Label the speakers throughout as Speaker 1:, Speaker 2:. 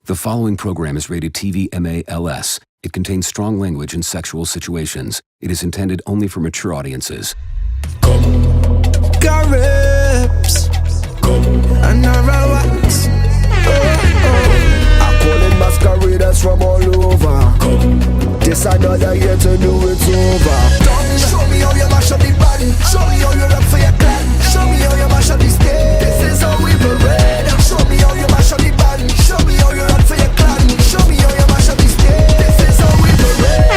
Speaker 1: The following program is rated TV MALS. It contains strong language and sexual situations. It is intended only for mature audiences.
Speaker 2: Caribs, and wax. I call it masqueraders from all over. This another year to do it over. Show me how you mash up the body. Show me how you rap for your clan. Show me how you mash up the stage. This is how we parade. Show me how you mash up the body. Show me how you rap for your clan. Show me how you mash up the stage. This is how we parade.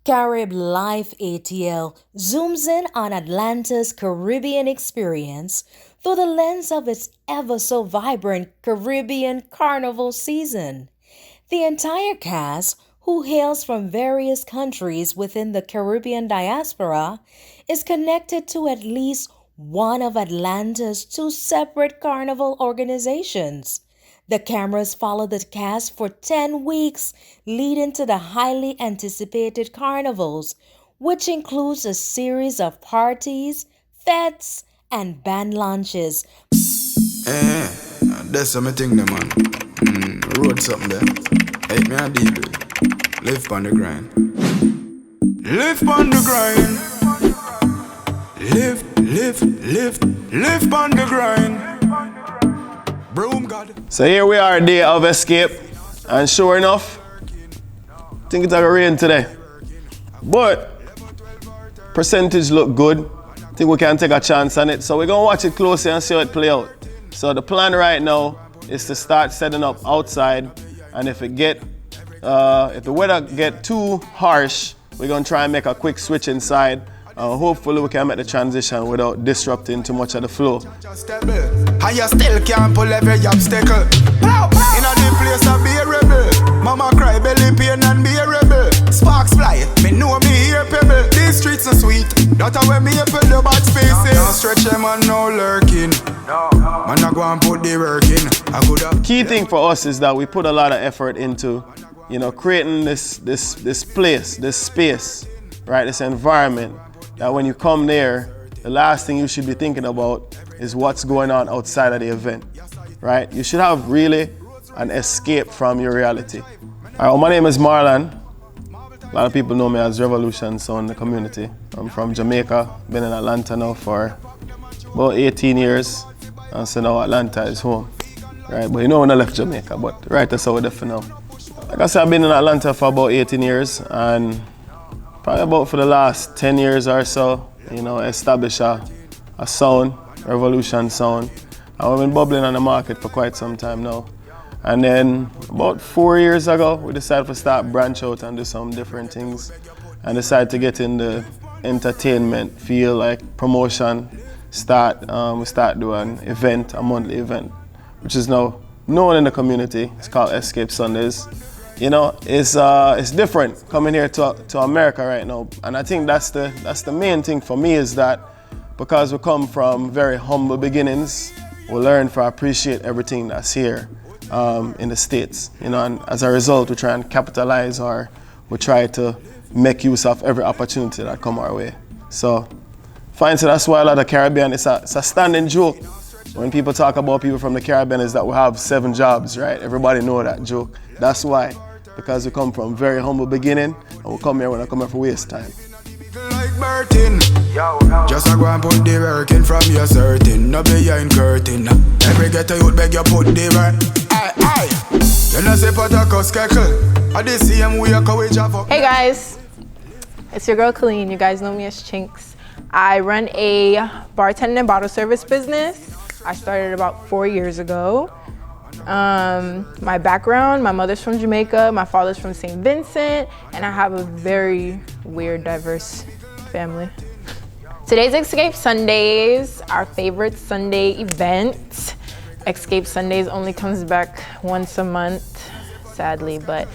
Speaker 3: Carib Life Atl zooms in on Atlanta's Caribbean experience through the lens of its ever-so-vibrant Caribbean Carnival season. The entire cast, who hails from various countries within the Caribbean Diaspora, is connected to at least one of Atlanta's two separate carnival organizations. The cameras follow the cast for 10 weeks, leading to the highly anticipated carnivals, which includes a series of parties, fetes, and band launches.
Speaker 4: That's something thing, man. Wrote something there. Hate me a deal with. Live on the grind. Live on the grind. Live on the grind. Broom God.
Speaker 5: So here we are, day of escape, and sure enough, I think it's gonna rain today. But percentage look good. I think we can take a chance on it. So we're gonna watch it closely and see how it play out. So the plan right now is to start setting up outside, and if the weather get too harsh, we're gonna try and make a quick switch inside. Hopefully we can make the transition without disrupting too much of the flow.
Speaker 4: And you still can't pull every obstacle. In a deep place I be a rebel. Mama cry, belly pain and be a rebel. Sparks fly, me know me here pebble. These streets are sweet, that's where me apple the bad spaces. Now stretch them and no lurking. Man I go and put the work in. I could have.
Speaker 5: Key thing for us is that we put a lot of effort into, creating this place, this space, right? This environment that when you come there, the last thing you should be thinking about is what's going on outside of the event, right? You should have really an escape from your reality. All right, well, my name is Marlon. A lot of people know me as Revolution Sound in the community. I'm from Jamaica, been in Atlanta now for about 18 years, and so now Atlanta is home, right? But when I left Jamaica, but right, that's how we're there for now. Like I said, I've been in Atlanta for about 18 years, and probably about for the last 10 years or so, establish a sound, Revolution Sound. And we've been bubbling on the market for quite some time now. And then about 4 years ago, we decided to start branch out and do some different things. And decided to get in the entertainment field, like promotion. We start doing a monthly event, which is now known in the community. It's called Escape Sundays. It's different coming here to America right now, and I think that's the main thing for me, is that because we come from very humble beginnings, we learn to appreciate everything that's here in the States, and as a result, we try and capitalize, or we try to make use of every opportunity that come our way. So that's why a lot of Caribbean, it's a standing joke when people talk about people from the Caribbean, is that we have 7 jobs, right? Everybody know that joke. That's why. Because we come from very humble beginning, and we come here when I come here for waste time.
Speaker 4: Like Burton, just a go and put the work in from your certain, no behind curtain. Every ghetto youth beg you put the work. Aye. You know say put a cuss keckle. I the same way I go with.
Speaker 6: Hey guys, it's your girl Colleen. You guys know me as Chinks. I run a bartending and bottle service business. I started about 4 years ago. My background, my mother's from Jamaica, my father's from St. Vincent, and I have a very weird, diverse family. Today's Escape Sundays, our favorite Sunday event. Escape Sundays only comes back once a month, sadly, but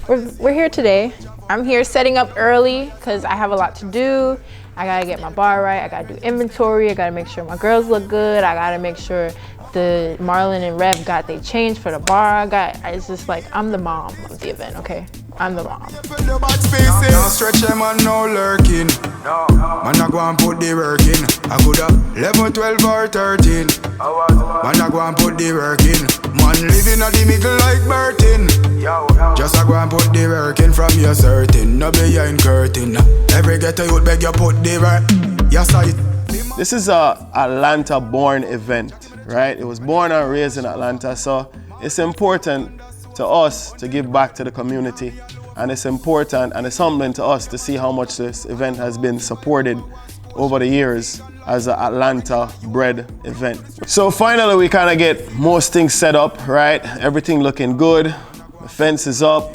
Speaker 6: we're here today. I'm here setting up early because I have a lot to do. I gotta get my bar right, I gotta do inventory, I gotta make sure my girls look good, I gotta make sure the Marlon and Rev got they change for the bar. It's just like, I'm the mom of the event, okay? I'm the mom.
Speaker 4: Now stretch them and no lurking. Man, I go and put the work in. I could have 11, 12 or 13. Man, I go and put the work in. Man, living at the middle like Burton. Just I go and put the work in from your certain. No behind curtain. Every ghetto you'd beg you put the work. Yes, I.
Speaker 5: This is a Atlanta-born event, right? It was born and raised in Atlanta, so it's important to us to give back to the community. And it's important and it's humbling to us to see how much this event has been supported over the years as an Atlanta-bred event. So finally, we kind of get most things set up, right? Everything looking good. The fence is up.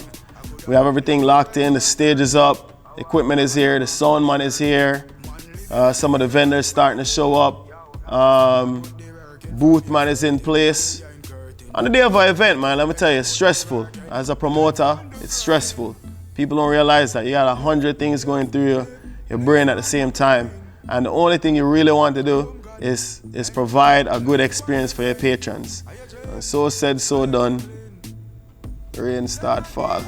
Speaker 5: We have everything locked in. The stage is up. Equipment is here. The sound man is here. Some of the vendors starting to show up. Booth man is in place. On the day of our event, man, let me tell you, it's stressful. As a promoter, it's stressful. People don't realize that you got 100 things going through your brain at the same time. And the only thing you really want to do is provide a good experience for your patrons. And so said, so done. Rain start fall.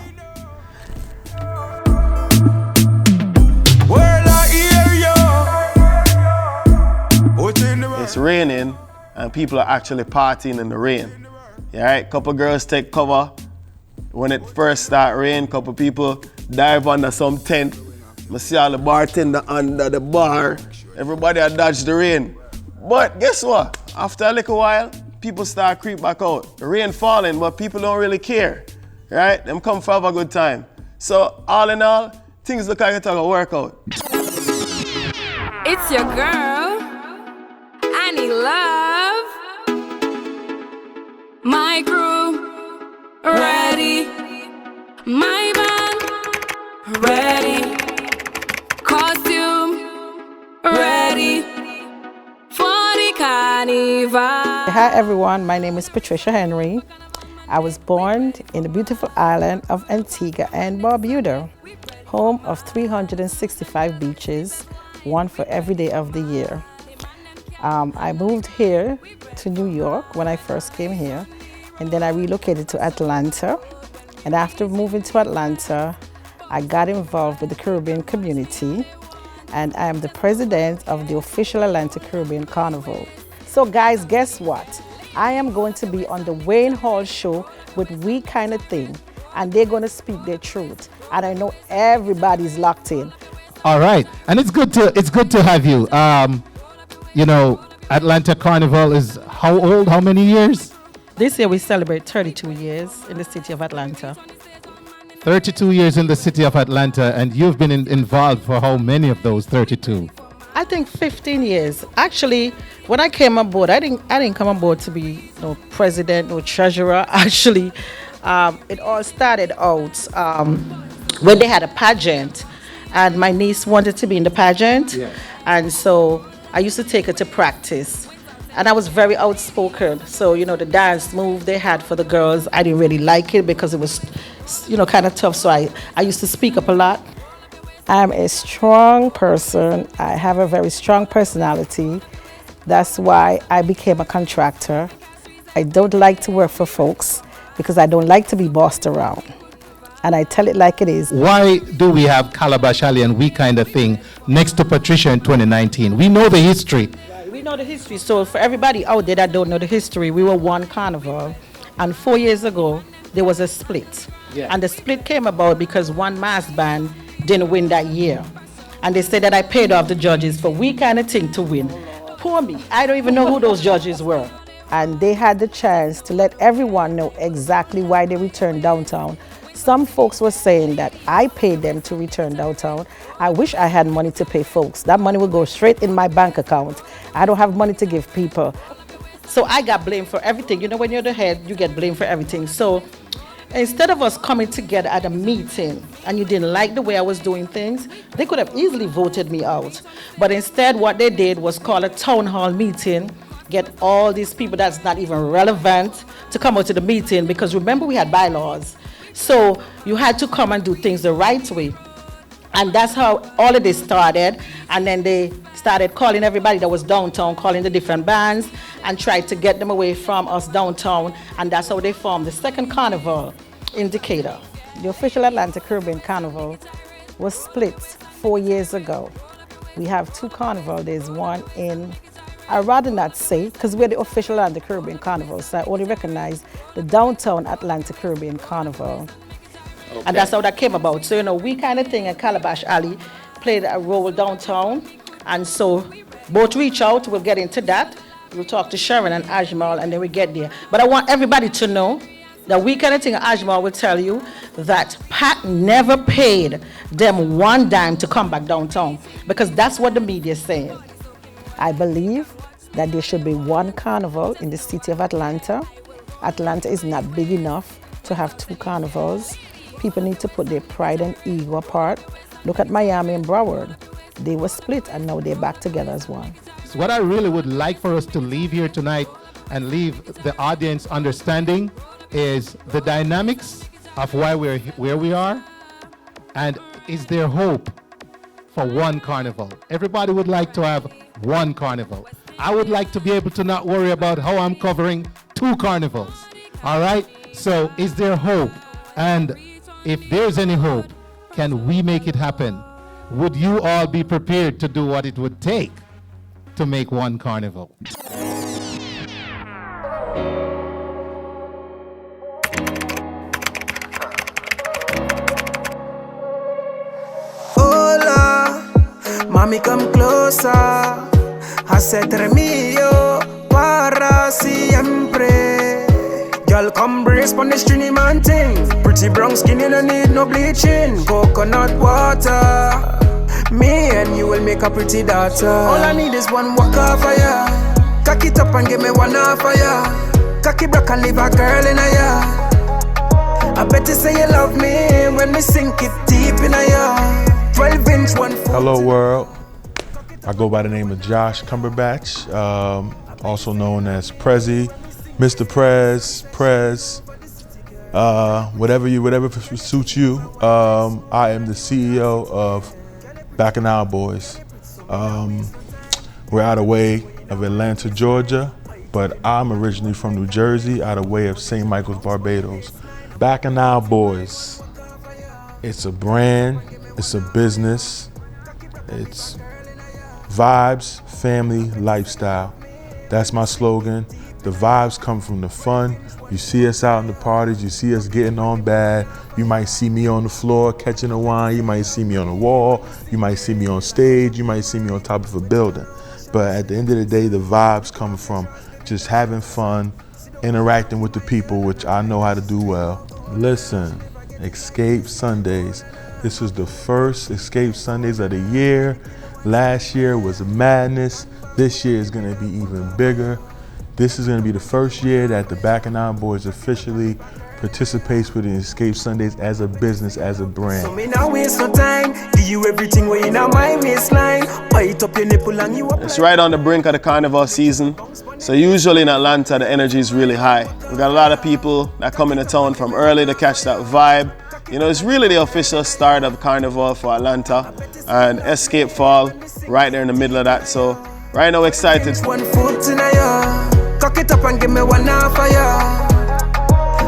Speaker 5: It's raining and people are actually partying in the rain. Yeah, right? Couple girls take cover. When it first start rain, couple people dive under some tent. I see all the bartender under the bar. Everybody had dodged the rain. But guess what? After a little while, people start creep back out. The rain falling, but people don't really care. Right? Them come for have a good time. So all in all, things look like it's gonna work out.
Speaker 7: It's your girl, Annie Love. My crew, ready. My band, ready. Costume, ready. For the carnival.
Speaker 8: Hi everyone, my name is Patricia Henry. I was born in the beautiful island of Antigua and Barbuda, home of 365 beaches, one for every day of the year. I moved here to New York when I first came here, and then I relocated to Atlanta. And after moving to Atlanta, I got involved with the Caribbean community, and I am the president of the official Atlanta Caribbean Carnival. So guys, guess what? I am going to be on the Wayne Hall show with We Kinda Thing, and they're going to speak their truth. And I know everybody's locked in.
Speaker 9: All right, and it's good to have you. You know, Atlanta Carnival is how old? How many years?
Speaker 8: This year we celebrate 32 years in the city of Atlanta.
Speaker 9: 32 years in the city of Atlanta, and you've been involved for how many of those 32?
Speaker 8: I think 15 years. Actually, when I came on board, I didn't come on board to be no president, no treasurer. Actually, it all started out when they had a pageant, and my niece wanted to be in the pageant, yeah. And so I used to take her to practice, and I was very outspoken. So, you know, the dance move they had for the girls, I didn't really like it because it was, you know, kind of tough. So I used to speak up a lot. I'm a strong person. I have a very strong personality. That's why I became a contractor. I don't like to work for folks because I don't like to be bossed around. And I tell it like it is.
Speaker 9: Why do we have Calabash Alley and We Kinda Thing next to Patricia in 2019? We know the history.
Speaker 8: Right, we know the history. So for everybody out there that don't know the history, we were one carnival. And 4 years ago, there was a split. Yeah. And the split came about because one mass band didn't win that year. And they said that I paid off the judges for We Kinda Thing to win. Poor me. I don't even know who those judges were. And they had the chance to let everyone know exactly why they returned downtown. Some folks were saying that I paid them to return downtown. I wish I had money to pay folks. That money would go straight in my bank account. I don't have money to give people. So I got blamed for everything. You know, when you're the head, you get blamed for everything. So instead of us coming together at a meeting and you didn't like the way I was doing things, they could have easily voted me out. But instead what they did was call a town hall meeting, get all these people that's not even relevant to come out to the meeting, because remember we had bylaws. So you had to come and do things the right way. And that's how all of this started. And then they started calling everybody that was downtown, calling the different bands, and tried to get them away from us downtown. And that's how they formed the second carnival in Decatur. The official Atlanta Caribbean Carnival was split 4 years ago. We have 2 carnivals. There's one in, I'd rather not say, because we're the official Atlanta Caribbean Carnival, so I only recognize the downtown Atlanta Caribbean Carnival. Okay. And that's how that came about. So, you know, we kind of thing at Calabash Alley played a role downtown. And so both reach out, we'll get into that. We'll talk to Sharon and Ajmal, and then we get there. But I want everybody to know that we kind of thing, Ajmal will tell you that Pat never paid them 1 dime to come back downtown, because that's what the media is saying. I believe that there should be 1 carnival in the city of Atlanta. Atlanta is not big enough to have 2 carnivals. People need to put their pride and ego apart. Look at Miami and Broward. They were split and now they're back together as one.
Speaker 9: So what I really would like for us to leave here tonight and leave the audience understanding is the dynamics of why we're where we are, and is there hope for 1 carnival? Everybody would like to have 1 carnival. I would like to be able to not worry about how I'm covering 2 carnivals. All right? So is there hope? And if there's any hope, can we make it happen? Would you all be prepared to do what it would take to make 1 carnival?
Speaker 2: Hola, mami, come closer. Hacerte mío para siempre. Girl, come brace on the stringy man thing. Pretty brown skin, you don't need no bleaching. Coconut water. Me and you will make a pretty daughter. All I need is 1 walk off of ya. Cock it up and give me 1 off of ya. Cock it back and leave a girl in a ya. I bet you say you love me when me sink it deep in a ya. 12-inch, 1 foot.
Speaker 10: Hello world. I go by the name of Josh Cumberbatch, also known as Prezi, Mr. Prez, whatever suits you. I am the CEO of Bacchanal Boys. We're out of way of Atlanta, Georgia, but I'm originally from New Jersey, out of way of St. Michael's, Barbados. Bacchanal Boys, it's a brand, it's a business, it's vibes, family, lifestyle. That's my slogan. The vibes come from the fun. You see us out in the parties, you see us getting on bad. You might see me on the floor catching a wine, you might see me on the wall, you might see me on stage, you might see me on top of a building. But at the end of the day, the vibes come from just having fun, interacting with the people, which I know how to do well. Listen, Escape Sundays. This was the first Escape Sundays of the year. Last year was madness. This year is gonna be even bigger. This is gonna be the first year that the Bacchanal Boys officially participates with the Escape Sundays as a business, as a brand.
Speaker 2: So me now waste no time. Give you everything way in my waistline. Bite up your nipple and you up.
Speaker 5: It's right on the brink of the carnival season. So usually in Atlanta, the energy is really high. We got a lot of people that come into town from early to catch that vibe. You know, it's really the official start of carnival for Atlanta, and Escape Fall right there in the middle of that. So right now, excited.
Speaker 2: 1 foot in a ya. Cock it up and give me 1 off of ya.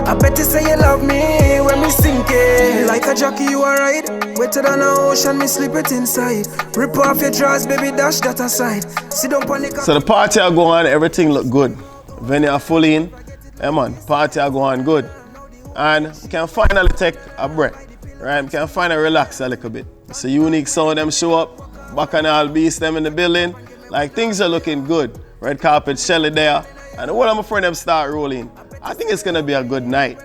Speaker 2: I bet you say you love me when me sink it. Like a jockey, you alright. Wetter than an ocean, me slip it inside. Rip off your drawers, baby, dash that aside. Sit down on the.
Speaker 5: So the party are going on, everything look good. Venue are full in. Yeah man, party are going good. And we can finally take a break, right? We can finally relax a little bit. It's a unique sound, them show up. Bacchanal Beast, them in the building. Like things are looking good. Red carpet, Shelly there. And all of my friends them start rolling. I think it's gonna be a good night,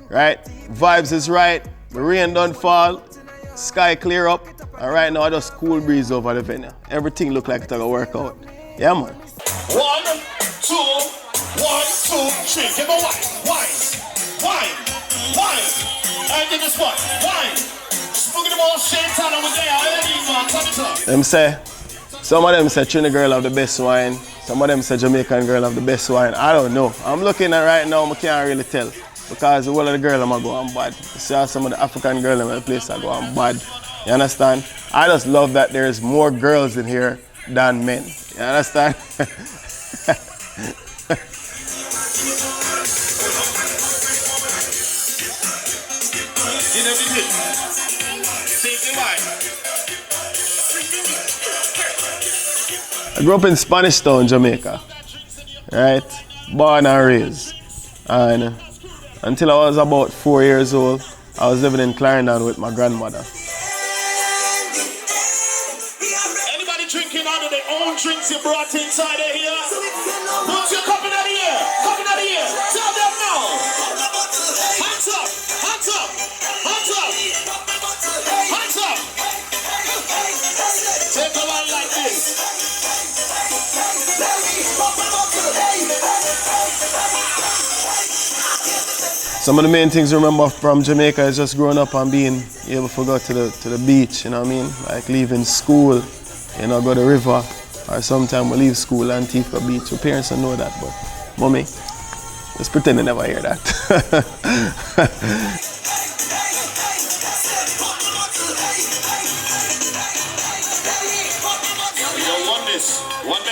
Speaker 5: right? Vibes is right, the rain don't fall, sky clear up, and right now I just cool breeze over the venue. Everything look like it's gonna work out. Yeah man.
Speaker 11: 1, 2, 1, 2, 3. Give me wine. And give us what? Wine. Spoken about Shaitan over there.
Speaker 5: Them say, some of them say Trinidad girl have the best wine. Some of them say Jamaican girl have the best wine. I don't know. I'm looking at right now, I can't really tell. Because the whole of the girl I'm go on bad. You see how some of the African girls in the place I go on bad. You understand? I just love that there's more girls in here than men. You understand?
Speaker 11: You know we did. Take the wine.
Speaker 5: I grew up in Spanish Town, Jamaica, right? Born and raised. And until I was about 4 years old, I was living in Clarendon with my grandmother.
Speaker 11: Anybody drinking out of their own drinks you brought inside of here? Put your cup in the air. Cup in the air. Tell them now. Hands up. Hands up. Hands up. Hands up. Take a one like this.
Speaker 5: Some of the main things I remember from Jamaica is just growing up and being able to go to the beach, you know what I mean? Like leaving school, you know, go to the river, or sometimes we leave school and Antigua Beach. Your parents don't know that, but mommy, just pretend they never hear that.
Speaker 11: One miss. What's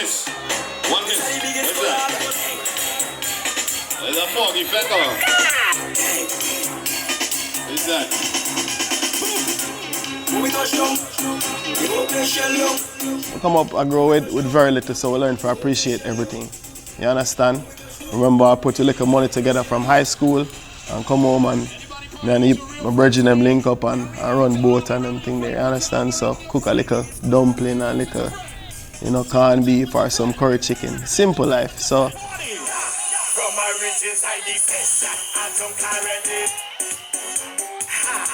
Speaker 11: that? There's a foggy feather. What's that?
Speaker 5: I come up, I grow with very little, so I learn to appreciate everything. You understand? Remember, I put a little money together from high school and come home and my brethren them link up and run boat and them thing there. You understand? So cook a little dumpling and little, you know, corned beef or some curry chicken. Simple life. So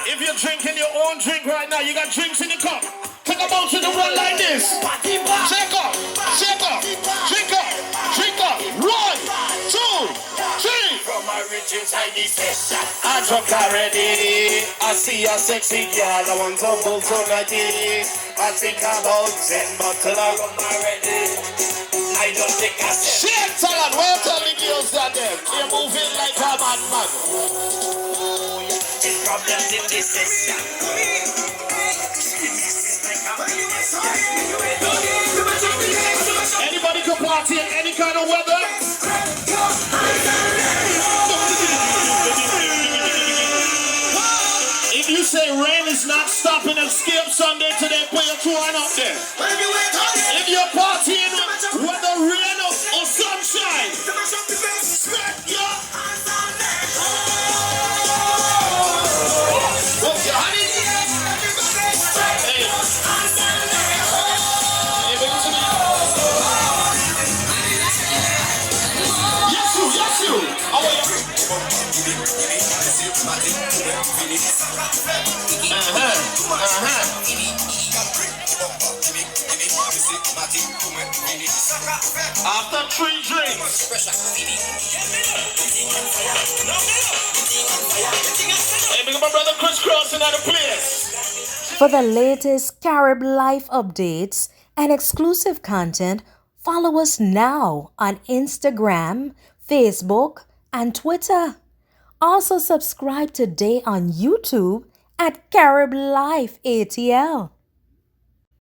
Speaker 11: if you're drinking your own drink right now, you got drinks in the cup. Take a boat to the one like this. Shake up, shake up, drink up, drink up. 1, 2, 3. From my rich inside this session, I drunk already. I see a sexy girl, I want to pull tonight. I think about 10 bottles of rum already. I don't think I said. Shit, Talon, where tell the girls that them? You're moving like a madman. It's problems in this session. Anybody can party in any kind of weather? If you say rain is not stopping Escape Sunday today, put your twine up there. If you're partying whether rain or sunshine, spread your what's your honey? Hey. Hey, bring it to me. Yes, you. After 3 drinks. Hey, big up my brother Chris Cross in the place.
Speaker 3: For the latest Carib Life updates and exclusive content, follow us now on Instagram, Facebook, and Twitter. Also subscribe today on YouTube at Carib Life ATL.